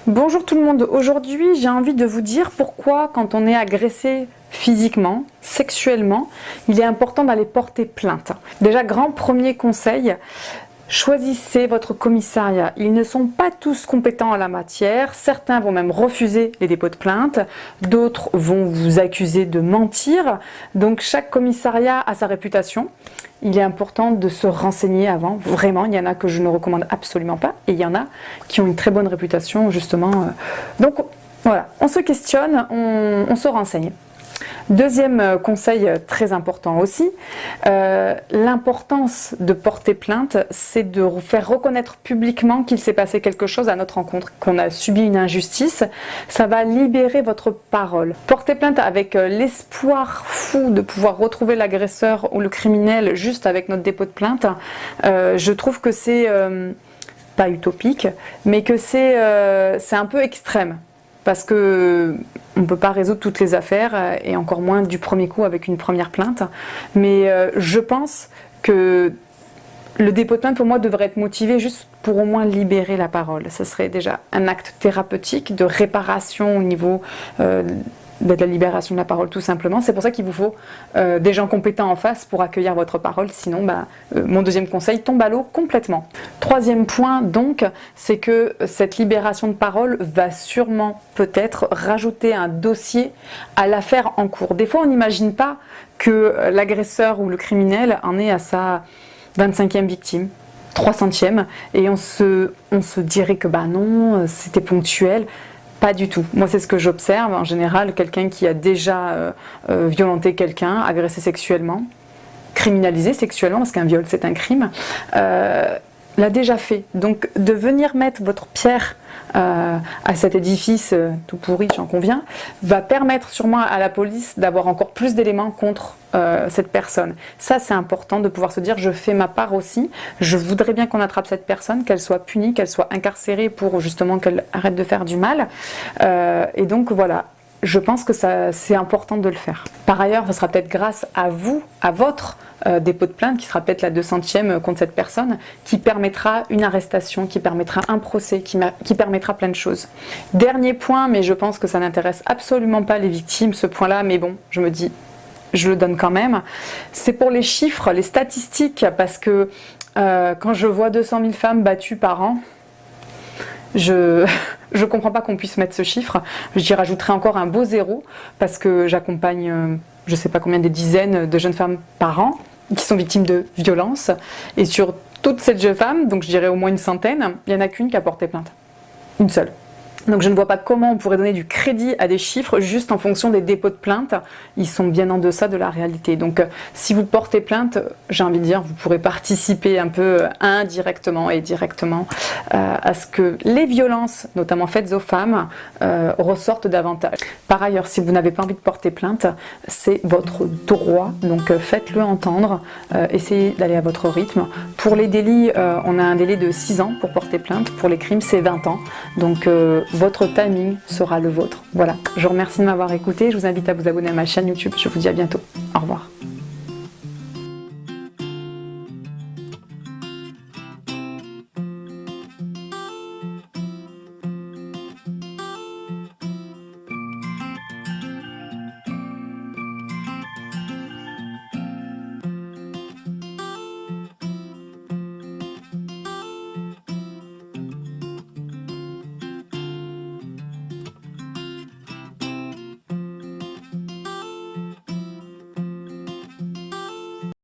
Bonjour tout le monde, aujourd'hui j'ai envie de vous dire pourquoi quand on est agressé physiquement, sexuellement, il est important d'aller porter plainte. Déjà, grand premier conseil, choisissez votre commissariat. Ils ne sont pas tous compétents en la matière, certains vont même refuser les dépôts de plainte, d'autres vont vous accuser de mentir, donc chaque commissariat a sa réputation. Il est important de se renseigner avant, vraiment, il y en a que je ne recommande absolument pas, et il y en a qui ont une très bonne réputation justement. Donc voilà, on se questionne, on se renseigne. Deuxième conseil très important aussi, l'importance de porter plainte, c'est de faire reconnaître publiquement qu'il s'est passé quelque chose à notre rencontre, qu'on a subi une injustice. Ça va libérer votre parole. Porter plainte avec l'espoir fou de pouvoir retrouver l'agresseur ou le criminel juste avec notre dépôt de plainte, je trouve que c'est pas utopique, mais que c'est un peu extrême. Parce que on ne peut pas résoudre toutes les affaires, et encore moins du premier coup avec une première plainte. Mais je pense que le dépôt de plainte pour moi devrait être motivé juste pour au moins libérer la parole. Ce serait déjà un acte thérapeutique de réparation au niveau de la libération de la parole tout simplement. C'est pour ça qu'il vous faut des gens compétents en face pour accueillir votre parole, sinon mon deuxième conseil tombe à l'eau complètement. Troisième point donc, c'est que cette libération de parole va sûrement peut-être rajouter un dossier à l'affaire en cours. Des fois on n'imagine pas que l'agresseur ou le criminel en est à sa 25e victime, 300e, et on se dirait que non, c'était ponctuel. Pas du tout. Moi, c'est ce que j'observe. En général, quelqu'un qui a déjà violenté quelqu'un, agressé sexuellement, criminalisé sexuellement, parce qu'un viol, c'est un crime, l'a déjà fait. Donc, de venir mettre votre pierre à cet édifice tout pourri, j'en conviens, va permettre sûrement à la police d'avoir encore plus d'éléments contre cette personne. Ça, c'est important de pouvoir se dire, je fais ma part aussi, je voudrais bien qu'on attrape cette personne, qu'elle soit punie, qu'elle soit incarcérée pour justement qu'elle arrête de faire du mal. Et donc, voilà. Je pense que c'est important de le faire. Par ailleurs, ce sera peut-être grâce à vous, à votre dépôt de plainte, qui sera peut-être la 200e contre cette personne, qui permettra une arrestation, qui permettra un procès, qui permettra plein de choses. Dernier point, mais je pense que ça n'intéresse absolument pas les victimes, ce point-là, mais bon, je me dis, je le donne quand même. C'est pour les chiffres, les statistiques, parce que quand je vois 200 000 femmes battues par an, je comprends pas qu'on puisse mettre ce chiffre. J'y rajouterai encore un beau zéro parce que j'accompagne je sais pas combien des dizaines de jeunes femmes par an qui sont victimes de violences, et sur toutes ces jeunes femmes, donc je dirais au moins une centaine, il n'y en a qu'une qui a porté plainte. Une seule. Donc je ne vois pas comment on pourrait donner du crédit à des chiffres juste en fonction des dépôts de plainte. Ils sont bien en deçà de la réalité. Donc si vous portez plainte, j'ai envie de dire, vous pourrez participer un peu indirectement et directement à ce que les violences, notamment faites aux femmes, ressortent davantage. Par ailleurs, si vous n'avez pas envie de porter plainte, c'est votre droit, donc faites-le entendre, essayez d'aller à votre rythme. Pour les délits, on a un délai de 6 ans pour porter plainte. Pour les crimes, c'est 20 ans. Donc votre timing sera le vôtre. Voilà, je vous remercie de m'avoir écouté, je vous invite à vous abonner à ma chaîne YouTube, je vous dis à bientôt, au revoir.